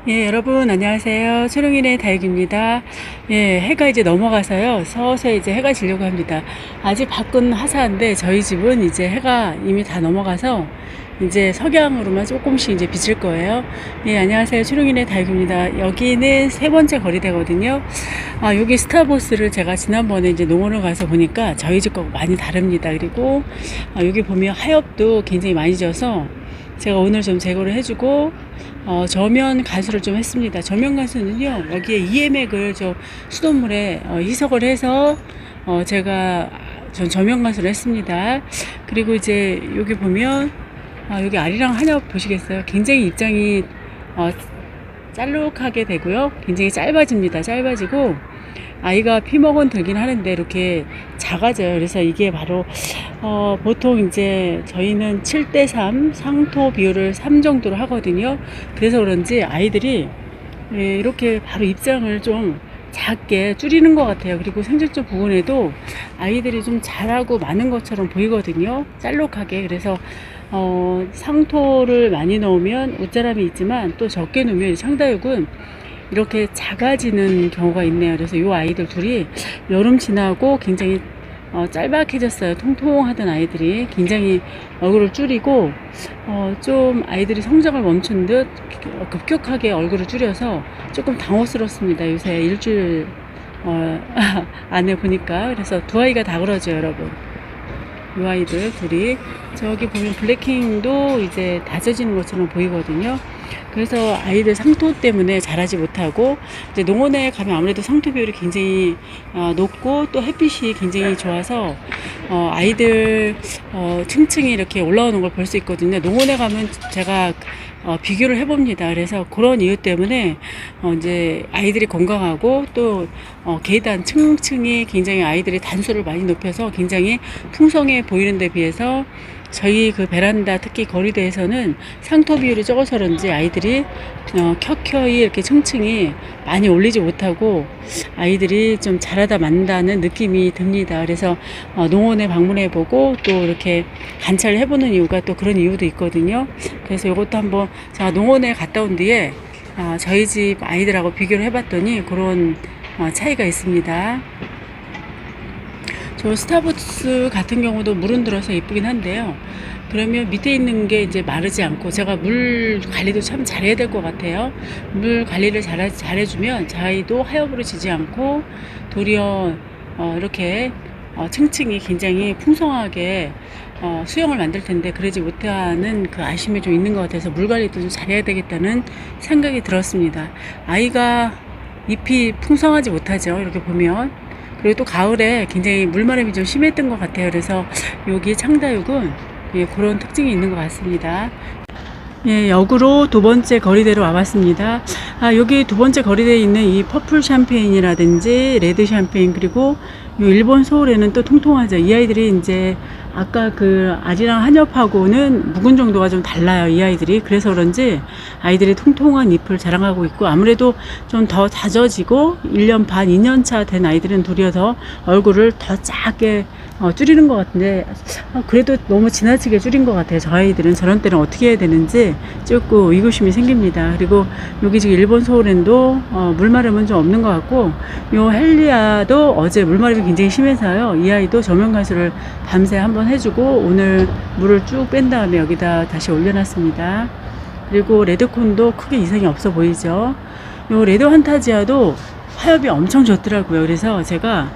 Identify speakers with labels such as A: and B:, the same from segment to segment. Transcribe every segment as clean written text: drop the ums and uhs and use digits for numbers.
A: 예, 여러분 안녕하세요. 초롱이네 다육입니다. 예, 해가 이제 넘어가서요. 서서히 이제 해가 지려고 합니다. 아직 밖은 화사한데 저희 집은 이제 해가 이미 다 넘어가서 이제 석양으로만 조금씩 이제 비칠 거예요. 예, 안녕하세요. 초롱이네 다육입니다. 여기는 세 번째 거리대거든요. 여기 스타벅스를 제가 지난번에 이제 농원을 가서 보니까 저희 집하고 많이 다릅니다. 그리고 여기 보면 하엽도 굉장히 많이 져서 제가 오늘 좀 제거를 해주고 저면 가수를 좀 했습니다. 저면 가수는요, 여기에 EM액을 좀 수돗물에 희석을 해서 제가 전 저면 가수를 했습니다. 그리고 이제 여기 보면 여기 아리랑 한엽 보시겠어요? 굉장히 입장이 짤록하게 되고요. 굉장히 짧아집니다. 짧아지고 아이가 피먹은 들긴 하는데 이렇게 작아져요. 그래서 이게 바로 보통 이제 저희는 7대3 상토 비율을 3 정도로 하거든요. 그래서 그런지 아이들이 이렇게 바로 입장을 좀 작게 줄이는 것 같아요. 그리고 생trưởng 부분에도 아이들이 좀 자라고 많은 것처럼 보이거든요. 짤록하게. 그래서 상토를 많이 넣으면 옷자람이 있지만 또 적게 넣으면 창다육은 이렇게 작아지는 경우가 있네요. 그래서 이 아이들 둘이 여름 지나고 굉장히 짤박해졌어요. 통통하던 아이들이 굉장히 얼굴을 줄이고 좀 아이들이 성장을 멈춘 듯 급격하게 얼굴을 줄여서 조금 당혹스럽습니다. 요새 일주일 안에 보니까. 그래서 두 아이가 다 그러죠, 여러분. 이 아이들 둘이. 저기 보면 블랙킹도 이제 다져지는 것처럼 보이거든요. 그래서 아이들 상토 때문에 자라지 못하고, 이제 농원에 가면 아무래도 상토 비율이 굉장히 높고 또 햇빛이 굉장히 좋아서 아이들 층층이 이렇게 올라오는 걸 볼 수 있거든요. 농원에 가면 제가 비교를 해봅니다. 그래서 그런 이유 때문에 이제 아이들이 건강하고 또 계단 층층이 굉장히 아이들이 단수를 많이 높여서 굉장히 풍성해 보이는 데 비해서 저희 그 베란다 특히 거리대에서는 상토 비율이 적어서 그런지 아이들이 켜켜이 이렇게 층층이 많이 올리지 못하고 아이들이 좀 자라다 만다는 느낌이 듭니다. 그래서 농원에 방문해 보고 또 이렇게 관찰을 해보는 이유가 또 그런 이유도 있거든요. 그래서 이것도 한번 제가 농원에 갔다 온 뒤에 저희 집 아이들하고 비교를 해봤더니 그런 차이가 있습니다. 저 스타벅스 같은 경우도 물은 들어서 예쁘긴 한데요. 그러면 밑에 있는 게 이제 마르지 않고, 제가 물 관리도 참 잘해야 될 것 같아요. 물 관리를 잘해주면 자이도 하엽으로 지지 않고 도리어 이렇게 층층이 굉장히 풍성하게 수영을 만들 텐데 그러지 못하는 그 아쉬움이 좀 있는 것 같아서 물 관리도 좀 잘해야 되겠다는 생각이 들었습니다. 아이가 잎이 풍성하지 못하죠. 이렇게 보면. 그리고 또 가을에 굉장히 물마름이 좀 심했던 것 같아요. 그래서 여기 창다육은 그런 특징이 있는 것 같습니다. 예, 역으로 두 번째 거리대로 와봤습니다. 여기 두 번째 거리대에 있는 이 퍼플 샴페인이라든지 레드 샴페인, 그리고 요 일본 소울에는 또 통통하죠. 이 아이들이 이제 아까 그 아리랑 한엽하고는 묵은 정도가 좀 달라요, 이 아이들이. 그래서 그런지 아이들이 통통한 잎을 자랑하고 있고, 아무래도 좀 더 다져지고 1년 반, 2년 차 된 아이들은 도리어 더 얼굴을 더 작게 줄이는 것 같은데 그래도 너무 지나치게 줄인 것 같아요. 저 아이들은 저런 때는 어떻게 해야 되는지 조금 의구심이 생깁니다. 그리고 여기 지금 일본 소울엔도 물마름은 좀 없는 것 같고, 요 헬리아도 어제 물마름이 굉장히 심해서요, 이 아이도 저면 가수를 밤새 한번 해주고 오늘 물을 쭉 뺀 다음에 여기다 다시 올려놨습니다. 그리고 레드콘도 크게 이상이 없어 보이죠. 요 레드 환타지아도 하엽이 엄청 졌더라고요. 그래서 제가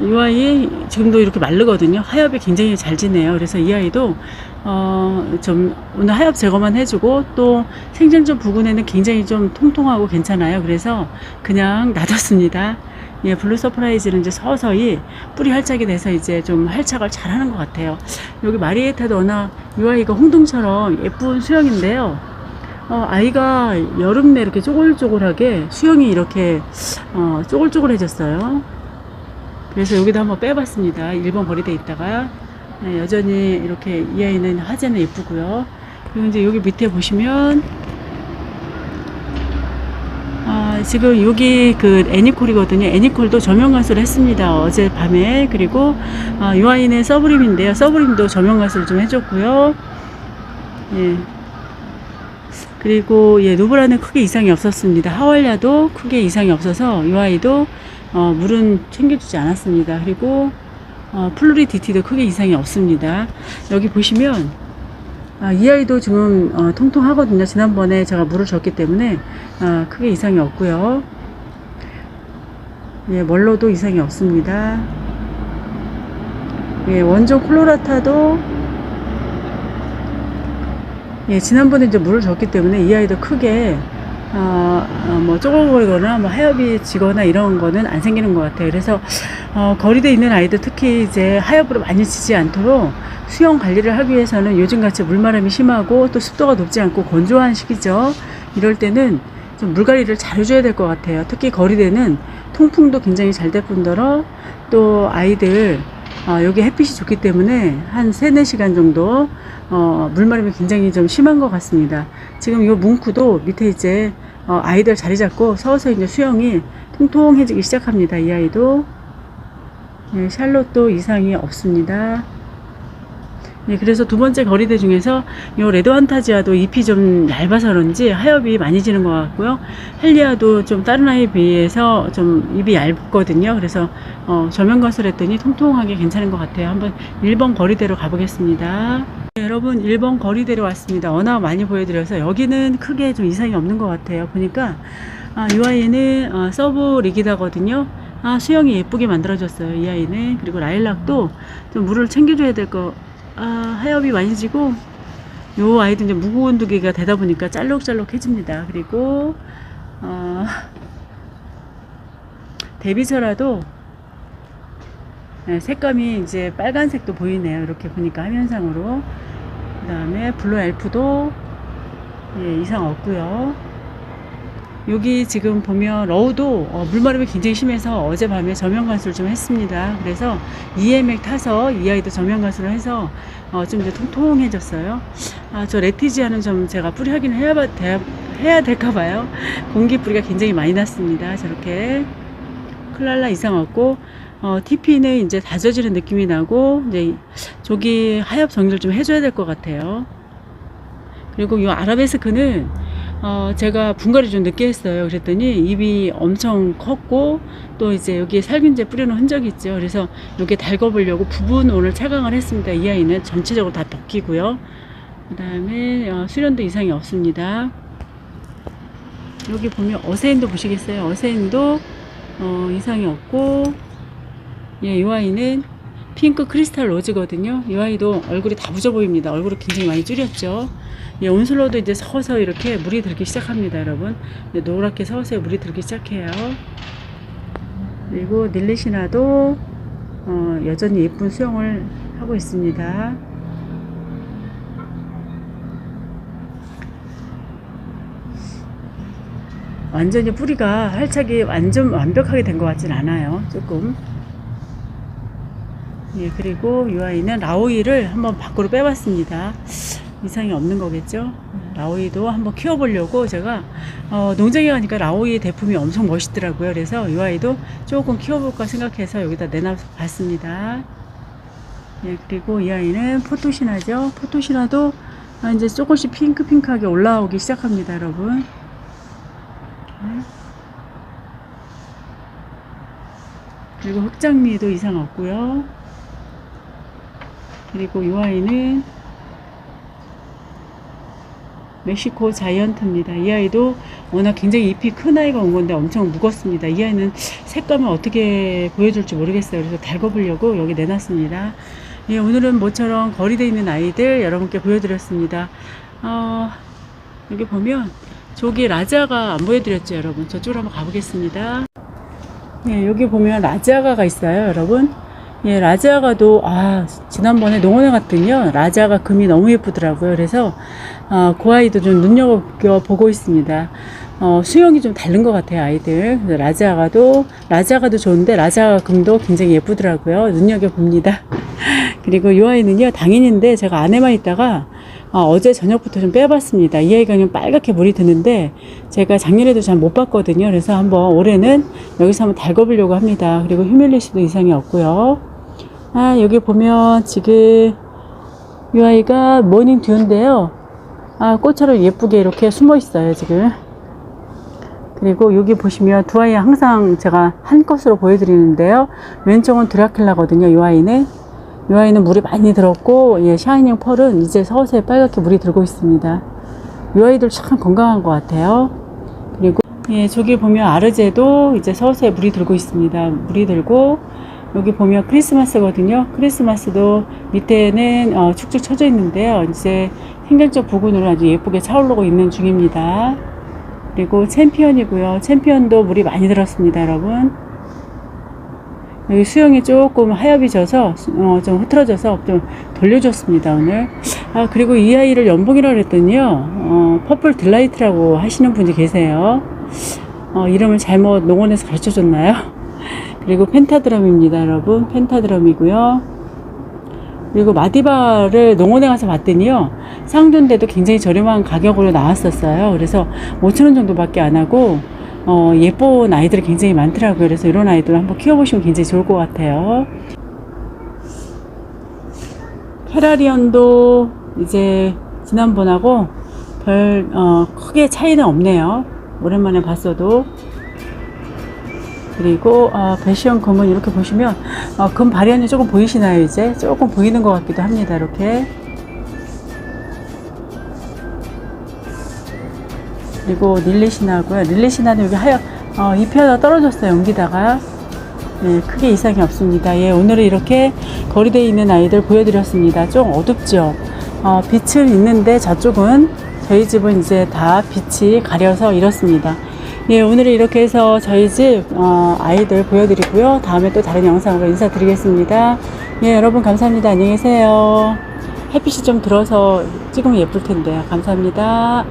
A: 이 아이 지금도 이렇게 마르거든요. 하엽이 굉장히 잘 지네요. 그래서 이 아이도 좀 오늘 하엽 제거만 해주고, 또 생장점 부근에는 굉장히 좀 통통하고 괜찮아요. 그래서 그냥 놔뒀습니다. 예, 블루 서프라이즈는 이제 서서히 뿌리 활착이 돼서 이제 좀 활착을 잘 하는 것 같아요. 여기 마리에타도 워낙 이 아이가 홍동처럼 예쁜 수영인데요. 아이가 여름 내 이렇게 쪼글쪼글하게 수영이 이렇게 쪼글쪼글해졌어요. 그래서 여기도 한번 빼봤습니다. 1번 거리대 있다가. 여전히 이렇게 이 아이는 화재는 예쁘고요. 그리고 이제 여기 밑에 보시면 지금 여기 그 애니콜이거든요. 애니콜도 저면가수를 했습니다, 어젯밤에. 그리고 이 아이는 서브림인데요. 서브림도 저면가수를 좀 해줬고요. 예. 그리고 예, 노브라는 크게 이상이 없었습니다. 하왈야도 크게 이상이 없어서 이 아이도 물은 챙겨주지 않았습니다. 그리고 플루리디티도 크게 이상이 없습니다. 여기 보시면 이 아이도 지금 통통하거든요. 지난번에 제가 물을 줬기 때문에 크게 이상이 없고요. 예, 멀로도 이상이 없습니다. 예, 원종 콜로라타도 예, 지난번에 이제 물을 줬기 때문에 이 아이도 크게 뭐 쪼글거리거나 뭐 하엽이 지거나 이런 거는 안 생기는 것 같아요. 그래서 거리대 있는 아이들 특히 이제 하엽으로 많이 지지 않도록 수영 관리를 하기 위해서는 요즘같이 물마름이 심하고 또 습도가 높지 않고 건조한 시기죠. 이럴 때는 좀 물관리를 잘 해줘야 될 것 같아요. 특히 거리대는 통풍도 굉장히 잘 될 뿐더러 또 아이들 여기 햇빛이 좋기 때문에 한 3-4시간 정도 물마름이 굉장히 좀 심한 것 같습니다. 지금 이 뭉크도 밑에 이제 아이들 자리 잡고 서서히 이제 수영이 통통해지기 시작합니다. 이 아이도. 네, 샬롯도 이상이 없습니다. 네, 그래서 두 번째 거리대 중에서 이 레드 환타지아도 잎이 좀 얇아서 그런지 하엽이 많이 지는 것 같고요. 헬리아도 좀 다른 아이에 비해서 좀 잎이 얇거든요. 그래서 저면관수를 했더니 통통하게 괜찮은 것 같아요. 한번 1번 거리대로 가보겠습니다. 네, 여러분 1번 거리대로 왔습니다. 워낙 많이 보여드려서 여기는 크게 좀 이상이 없는 것 같아요. 보니까 이 아이는 서브 리기다거든요. 수영이 예쁘게 만들어졌어요. 이 아이는. 그리고 라일락도 좀 물을 챙겨줘야 될 거. 하엽이 많이 지고 요 아이도 이제 무구온두기가 되다 보니까 짤록짤록해집니다. 그리고 데비서라도 색감이 이제 빨간색도 보이네요. 이렇게 보니까 화면상으로. 그 다음에 블루 엘프도 예, 이상 없고요. 여기 지금 보면 러우도 물마름이 굉장히 심해서 어젯밤에 저면관수를 좀 했습니다. 그래서 EM액 타서 이 아이도 저면관수를 해서 좀 이제 통통해졌어요. 저 레티지아는 좀 제가 뿌리 확인을 해야 될까봐요. 공기 뿌리가 굉장히 많이 났습니다. 저렇게 클랄라 이상 없고 TP는 이제 다져지는 느낌이 나고 이제 저기 하엽 정리를 좀 해줘야 될 것 같아요. 그리고 이 아라베스크는 제가 분갈이 좀 늦게 했어요. 그랬더니 잎이 엄청 컸고 또 이제 여기에 살균제 뿌려놓은 흔적이 있죠. 그래서 여기 달궈보려고 부분 오늘 차강을 했습니다. 이 아이는 전체적으로 다 벗기고요. 그 다음에 수련도 이상이 없습니다. 여기 보면 어세인도 보시겠어요. 어세인도 이상이 없고 예, 이 아이는 핑크 크리스탈 로즈거든요. 이 아이도 얼굴이 다 부져 보입니다. 얼굴을 굉장히 많이 줄였죠. 예, 온슬로도 이제 서서히 이렇게 물이 들기 시작합니다, 여러분. 노랗게 서서히 물이 들기 시작해요. 그리고 닐리시나도 여전히 예쁜 수영을 하고 있습니다. 완전히 뿌리가 활착이 완전 완벽하게 된 것 같진 않아요. 조금. 예, 그리고 이 아이는 라오이를 한번 밖으로 빼봤습니다. 이상이 없는 거겠죠. 라오이도 한번 키워보려고 제가 농장에 가니까 라오이 대품이 엄청 멋있더라고요. 그래서 이 아이도 조금 키워볼까 생각해서 여기다 내놔봤습니다. 예, 그리고 이 아이는 포토시나죠. 포토시나도 이제 조금씩 핑크핑크하게 올라오기 시작합니다, 여러분. 그리고 흑장미도 이상 없고요. 그리고 이 아이는 멕시코 자이언트입니다. 이 아이도 워낙 굉장히 잎이 큰 아이가 온 건데 엄청 무겁습니다. 이 아이는 색감을 어떻게 보여줄지 모르겠어요. 그래서 달궈보려고 여기 내놨습니다. 예, 오늘은 모처럼 거리되어 있는 아이들 여러분께 보여드렸습니다. 여기 보면 저기 라자가 안 보여드렸죠, 여러분. 저쪽으로 한번 가보겠습니다. 예, 여기 보면 라자가가 있어요, 여러분. 예, 라자가도 지난번에 농원에 갔더니요, 라자가 금이 너무 예쁘더라고요. 그래서 그 아이도 좀 눈여겨보고 있습니다. 수영이 좀 다른 것 같아요, 아이들. 라자가도 좋은데 라자가 금도 굉장히 예쁘더라고요. 눈여겨봅니다. 그리고 이 아이는요, 당인인데 제가 안에만 있다가 어제 저녁부터 좀 빼봤습니다. 이 아이가 그냥 빨갛게 물이 드는데 제가 작년에도 잘 못 봤거든요. 그래서 한번 올해는 여기서 한번 달궈보려고 합니다. 그리고 휴밀리시도 이상이 없고요. 여기 보면 지금 이 아이가 모닝 듀인데요. 꽃처럼 예쁘게 이렇게 숨어 있어요, 지금. 그리고 여기 보시면 두 아이 항상 제가 한 컷으로 보여드리는데요. 왼쪽은 드라큘라거든요, 이 아이는. 이 아이는 물이 많이 들었고, 예, 샤이닝 펄은 이제 서서히 빨갛게 물이 들고 있습니다. 이 아이들 참 건강한 것 같아요. 그리고, 예, 저기 보면 아르제도 이제 서서히 물이 들고 있습니다. 물이 들고, 여기 보면 크리스마스거든요. 크리스마스도 밑에는 축축 처져 있는데요. 이제 생장적 부근으로 아주 예쁘게 차오르고 있는 중입니다. 그리고 챔피언이고요. 챔피언도 물이 많이 들었습니다, 여러분. 여기 수영이 조금 하엽이 져서 좀 흐트러져서 좀 돌려줬습니다, 오늘. 그리고 이 아이를 연봉이라고 그랬더니요, 퍼플 딜라이트라고 하시는 분이 계세요. 이름을 잘못 농원에서 가르쳐줬나요? 그리고 펜타드럼입니다, 여러분. 펜타드럼이고요. 그리고 마디바를 농원에 가서 봤더니요, 쌍두인데도 굉장히 저렴한 가격으로 나왔었어요. 그래서 5,000원 정도밖에 안 하고 예쁜 아이들이 굉장히 많더라고요. 그래서 이런 아이들 한번 키워보시면 굉장히 좋을 것 같아요. 페라리언도 이제 지난번하고 별 크게 차이는 없네요. 오랜만에 봤어도. 그리고 배시온 금은 이렇게 보시면 금 발현이 조금 보이시나요? 이제 조금 보이는 것 같기도 합니다. 이렇게. 그리고 릴리시나고요. 릴리시나는 여기 잎이 하나 떨어졌어요. 옮기다가. 네, 크게 이상이 없습니다. 예, 오늘은 이렇게 거리대에 있는 아이들 보여드렸습니다. 좀 어둡죠? 빛은 있는데 저쪽은, 저희 집은 이제 다 빛이 가려서 이렇습니다. 예, 오늘은 이렇게 해서 저희 집 아이들 보여드리고요. 다음에 또 다른 영상으로 인사드리겠습니다. 예, 여러분 감사합니다. 안녕히 계세요. 햇빛이 좀 들어서 찍으면 예쁠 텐데요. 감사합니다.